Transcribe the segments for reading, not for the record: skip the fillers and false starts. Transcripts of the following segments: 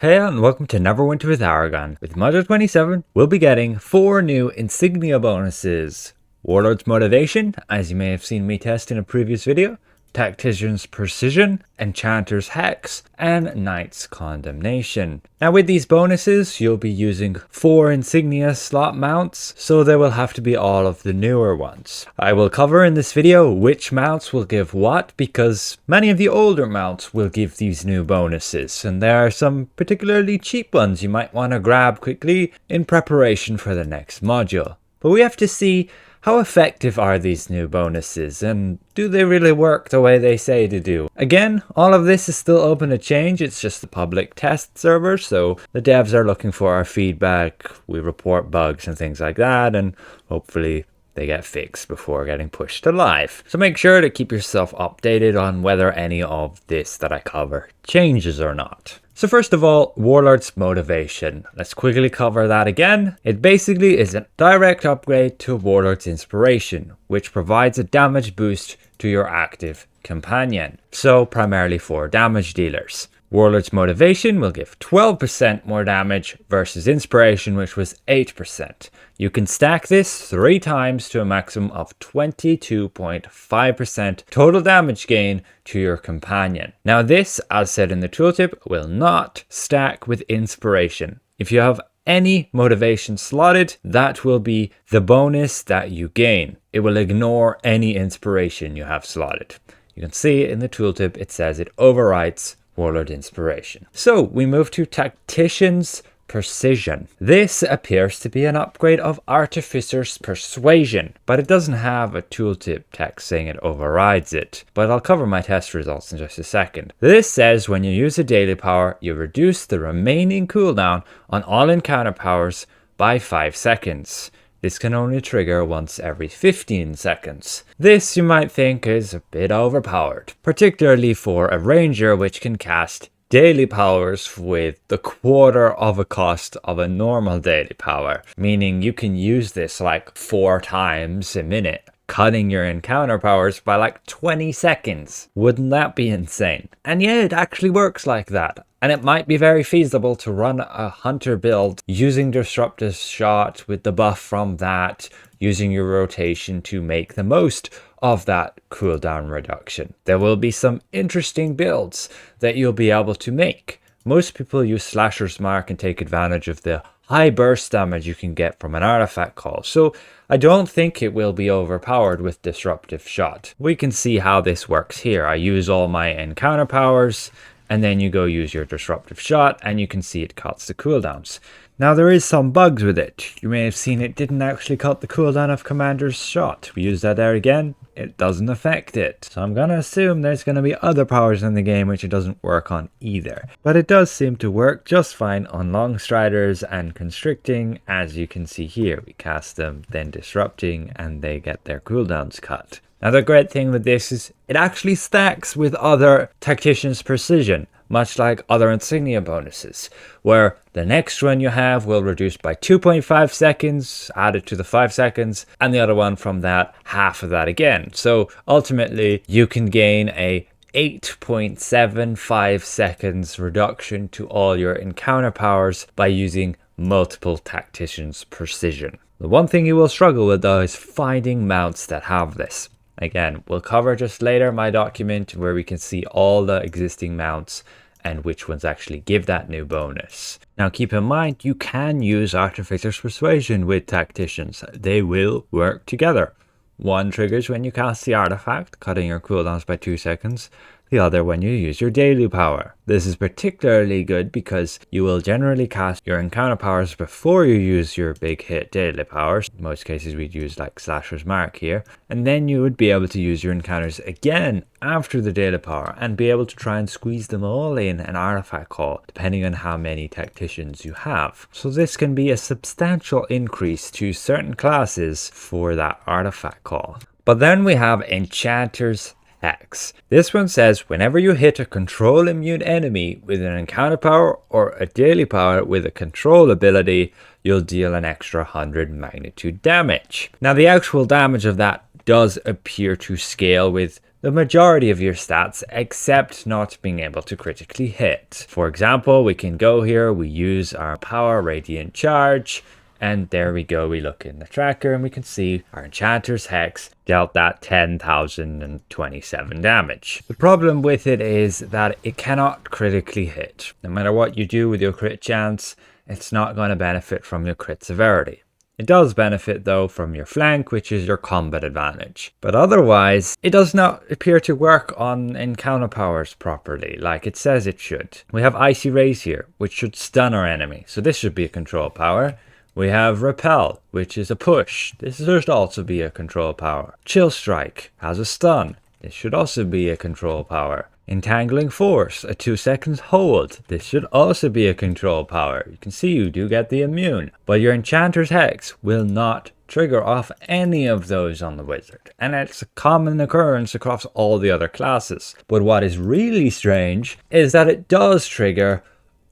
Hey and welcome to Neverwinter with Aragon. With Module 27, we'll be getting 4 new insignia bonuses. Warlord's Motivation, as you may have seen me test in a previous video, Tactician's Precision, Enchanter's Hex, and Knight's Condemnation. Now with these bonuses, you'll be using 4 insignia slot mounts, so there will have to be all of the newer ones. I will cover in this video which mounts will give what, because many of the older mounts will give these new bonuses, and there are some particularly cheap ones you might want to grab quickly in preparation for the next module. But we have to see how effective are these new bonuses, and do they really work the way they say to do? Again, all of this is still open to change, it's just the public test server, so the devs are looking for our feedback, we report bugs and things like that, and hopefully they get fixed before getting pushed to live. So make sure to keep yourself updated on whether any of this that I cover changes or not. So first of all, Warlord's Motivation. Let's quickly cover that again. It basically is a direct upgrade to Warlord's Inspiration, which provides a damage boost to your active companion. So primarily for damage dealers. Warlord's Motivation will give 12% more damage versus Inspiration, which was 8%. You can stack this 3 times to a maximum of 22.5% total damage gain to your companion. Now this, as said in the tooltip, will not stack with Inspiration. If you have any motivation slotted, that will be the bonus that you gain. It will ignore any inspiration you have slotted. You can see in the tooltip it says it overwrites Warlord Inspiration. So we move to Tactician's Precision. This appears to be an upgrade of Artificer's Persuasion, but it doesn't have a tooltip text saying it overrides it. But I'll cover my test results in just a second. This says when you use a daily power, you reduce the remaining cooldown on all encounter powers by 5 seconds. This can only trigger once every 15 seconds. This you might think is a bit overpowered, particularly for a ranger which can cast daily powers with the quarter of a cost of a normal daily power, meaning you can use this like 4 times a minute, cutting your encounter powers by like 20 seconds. Wouldn't that be insane? And yeah, it actually works like that. And it might be very feasible to run a hunter build using Disruptive Shot with the buff from that, using your rotation to make the most of that cooldown reduction. There will be some interesting builds that you'll be able to make. Most people use Slasher's Mark and take advantage of the high burst damage you can get from an artifact call, so I don't think it will be overpowered with Disruptive Shot. We can see how this works here. I use all my encounter powers, and then you go use your Disruptive Shot, and you can see it cuts the cooldowns. Now there is some bugs with it. You may have seen it didn't actually cut the cooldown of Commander's Shot. We use that there again, it doesn't affect it. So I'm gonna assume there's gonna be other powers in the game which it doesn't work on either. But it does seem to work just fine on Long Striders and Constricting, as you can see here. We cast them, then Disrupting, and they get their cooldowns cut. Now the great thing with this is it actually stacks with other Tactician's Precision, much like other insignia bonuses, where the next one you have will reduce by 2.5 seconds, added to the 5 seconds, and the other one from that, half of that again. So ultimately, you can gain a 8.75 seconds reduction to all your encounter powers by using multiple Tactician's Precision. The one thing you will struggle with though is finding mounts that have this. Again, we'll cover just later my document where we can see all the existing mounts and which ones actually give that new bonus. Now keep in mind, you can use Artificer's Persuasion with Tacticians. They will work together. One triggers when you cast the artifact, cutting your cooldowns by 2 seconds. The other when you use your daily power. This is particularly good because you will generally cast your encounter powers before you use your big hit daily powers. In most cases we'd use like Slasher's Mark here. And then you would be able to use your encounters again after the daily power and be able to try and squeeze them all in an artifact call depending on how many tacticians you have. So this can be a substantial increase to certain classes for that artifact call. But then we have Enchanter's Hex. This one says whenever you hit a control immune enemy with an encounter power or a daily power with a control ability, you'll deal an extra 100 magnitude damage. Now the actual damage of that does appear to scale with the majority of your stats except not being able to critically hit. For example, we can go here, we use our power radiant charge, and there we go, we look in the tracker and we can see our Enchanter's Hex dealt that 10,027 damage. The problem with it is that it cannot critically hit. No matter what you do with your crit chance, it's not going to benefit from your crit severity. It does benefit though from your flank, which is your combat advantage. But otherwise, it does not appear to work on encounter powers properly, like it says it should. We have Icy Rays here, which should stun our enemy, so this should be a control power. We have Repel, which is a push. This should also be a control power. Chill Strike has a stun. This should also be a control power. Entangling Force, a 2 seconds hold. This should also be a control power. You can see you do get the immune, but your Enchanter's Hex will not trigger off any of those on the wizard, and it's a common occurrence across all the other classes. But what is really strange is that it does trigger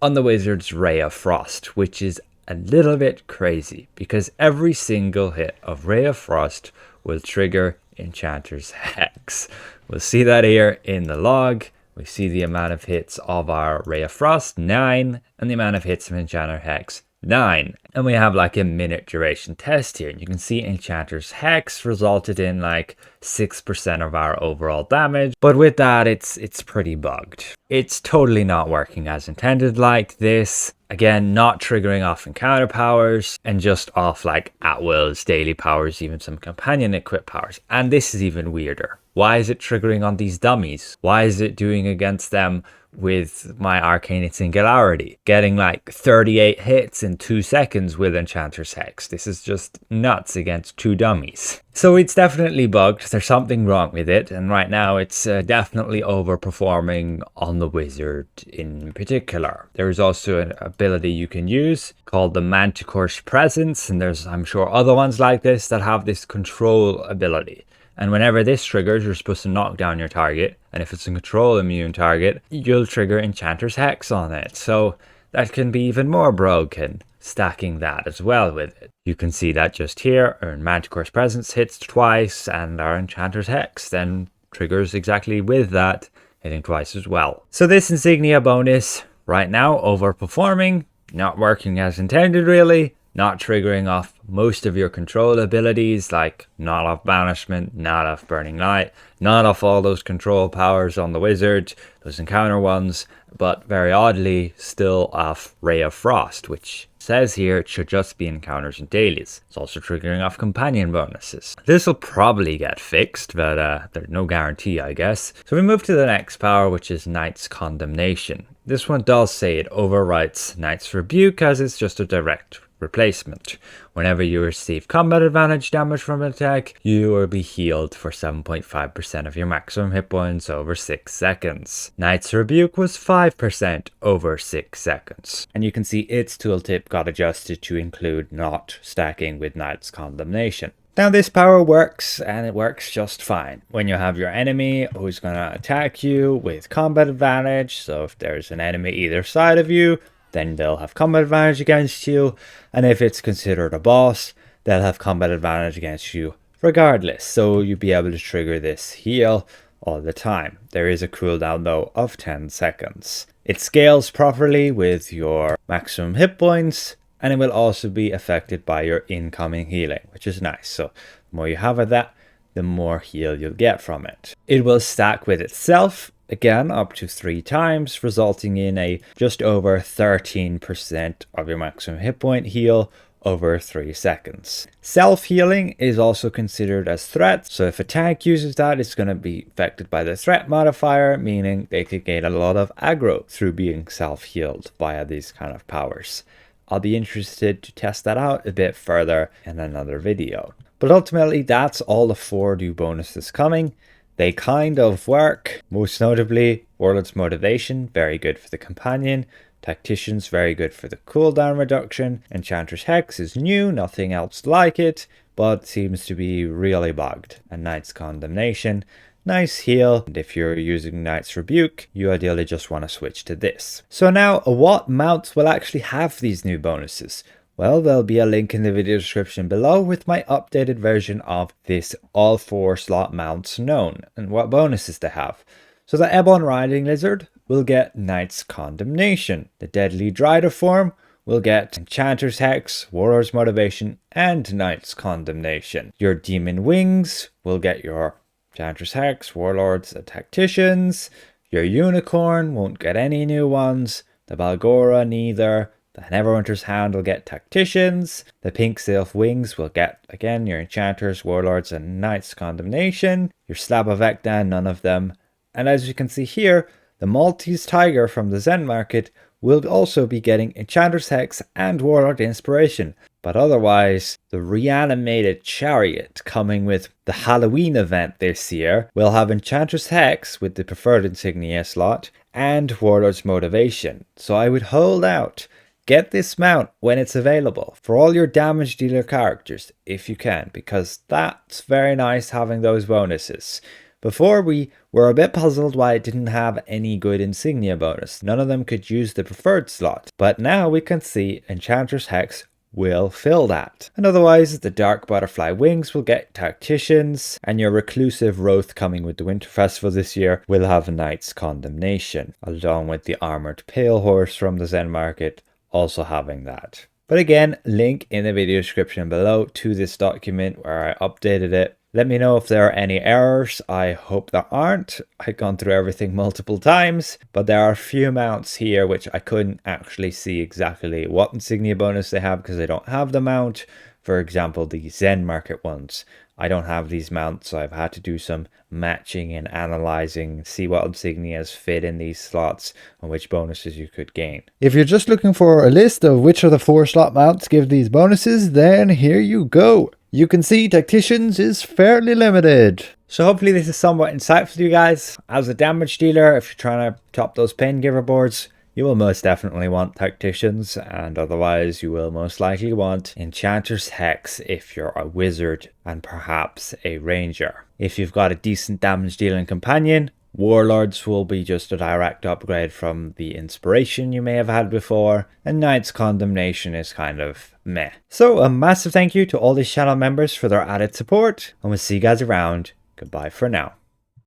on the wizard's Ray of Frost, which is a little bit crazy because every single hit of Ray of Frost will trigger Enchanter's Hex. We'll see that here in the log. We see the amount of hits of our Ray of Frost, 9, and the amount of hits of Enchanter's Hex, 9. And we have like a minute duration test here. You can see Enchanter's Hex resulted in like 6% of our overall damage. But with that, it's pretty bugged. It's totally not working as intended like this. Again, not triggering off encounter powers and just off like at-wills, daily powers, even some companion equip powers. And this is even weirder. Why is it triggering on these dummies? Why is it doing against them with my Arcane Singularity? Getting like 38 hits in 2 seconds with Enchanter's Hex. This is just nuts against 2 dummies. So it's definitely bugged. There's something wrong with it. And right now it's definitely overperforming on the wizard in particular. There is also an ability you can use called the Manticore's Presence. And there's, I'm sure, other ones like this that have this control ability. And whenever this triggers, you're supposed to knock down your target. And if it's a control immune target, you'll trigger Enchanter's Hex on it. So that can be even more broken, stacking that as well with it. You can see that just here. Our Manticore's Presence hits twice, and our Enchanter's Hex then triggers exactly with that, hitting twice as well. So this insignia bonus, right now, overperforming, not working as intended really. Not triggering off most of your control abilities, like not off Banishment, not off Burning Light, not off all those control powers on the wizard, those encounter ones, but very oddly still off Ray of Frost, which says here it should just be encounters and dailies. It's also triggering off companion bonuses. This will probably get fixed, but there's no guarantee, I guess. So we move to the next power, which is Knight's Condemnation. This one does say it overwrites Knight's Rebuke, as it's just a direct replacement. Whenever you receive combat advantage damage from an attack, you will be healed for 7.5% of your maximum hit points over 6 seconds. Knight's Rebuke was 5% over 6 seconds. And you can see its tooltip got adjusted to include not stacking with Knight's Condemnation. Now this power works, and it works just fine when you have your enemy who's going to attack you with combat advantage. So if there's an enemy either side of you, then they'll have combat advantage against you, and if it's considered a boss, they'll have combat advantage against you regardless. So you'll be able to trigger this heal all the time. There is a cooldown though of 10 seconds. It scales properly with your maximum hit points, and it will also be affected by your incoming healing, which is nice. So the more you have of that, the more heal you'll get from it. It will stack with itself, again up to 3 times, resulting in a just over 13% of your maximum hit point heal over 3 seconds. Self-healing is also considered as threat, so if a tank uses that, it's going to be affected by the threat modifier, meaning they could gain a lot of aggro through being self-healed via these kind of powers. I'll be interested to test that out a bit further in another video. But ultimately, that's all the 4 new bonuses coming. They kind of work, most notably Warlord's Motivation, very good for the companion. Tactician's very good for the cooldown reduction. Enchanter's Hex is new, nothing else like it, but seems to be really bugged. And Knight's Condemnation, nice heal. And if you're using Knight's Rebuke, you ideally just want to switch to this. So now, what mounts will actually have these new bonuses? Well, there'll be a link in the video description below with my updated version of this all 4 slot mounts known and what bonuses they have. So the Ebon Riding Lizard will get Knight's Condemnation. The Deadly Drider form will get Enchanter's Hex, Warlord's Motivation, and Knight's Condemnation. Your Demon Wings will get your Enchanter's Hex, Warlords, and Tacticians. Your Unicorn won't get any new ones. The Balgora neither. The Neverwinter's Hound will get Tacticians. The Pink Sylph Wings will get, again, your Enchanters, Warlords, and Knight's Condemnation. Your Slab of Ekdan, none of them. And as you can see here, the Maltese Tiger from the Zen Market will also be getting Enchanter's Hex and Warlord Inspiration. But otherwise, the Reanimated Chariot coming with the Halloween event this year will have Enchanter's Hex with the preferred insignia slot and Warlord's Motivation. So I would hold out. Get this mount when it's available for all your damage dealer characters if you can, because that's very nice having those bonuses. Before we were a bit puzzled why it didn't have any good insignia bonus. None of them could use the preferred slot, but now we can see Enchanter's Hex will fill that. And otherwise, the Dark Butterfly Wings will get Tacticians, and your Reclusive Wraith coming with the Winter Festival this year will have Knight's Condemnation, along with the Armored Pale Horse from the Zen Market also having that. But again, link in the video description below to this document where I updated it. Let me know if there are any errors. I hope there aren't. I've gone through everything multiple times, but there are a few mounts here which I couldn't actually see exactly what insignia bonus they have because I don't have the mount. For example, the Zen Market ones. I don't have these mounts, so I've had to do some matching and analyzing, see what insignias fit in these slots and which bonuses you could gain. If you're just looking for a list of which of the 4 slot mounts give these bonuses, then here you go. You can see Tacticians is fairly limited. So hopefully this is somewhat insightful to you guys. As a damage dealer, if you're trying to top those Pain Giver boards, you will most definitely want Tacticians, and otherwise you will most likely want Enchanter's Hex if you're a wizard and perhaps a ranger. If you've got a decent damage dealing companion, Warlords will be just a direct upgrade from the inspiration you may have had before, and Knight's Condemnation is kind of meh. So a massive thank you to all these channel members for their added support, and we'll see you guys around. Goodbye for now.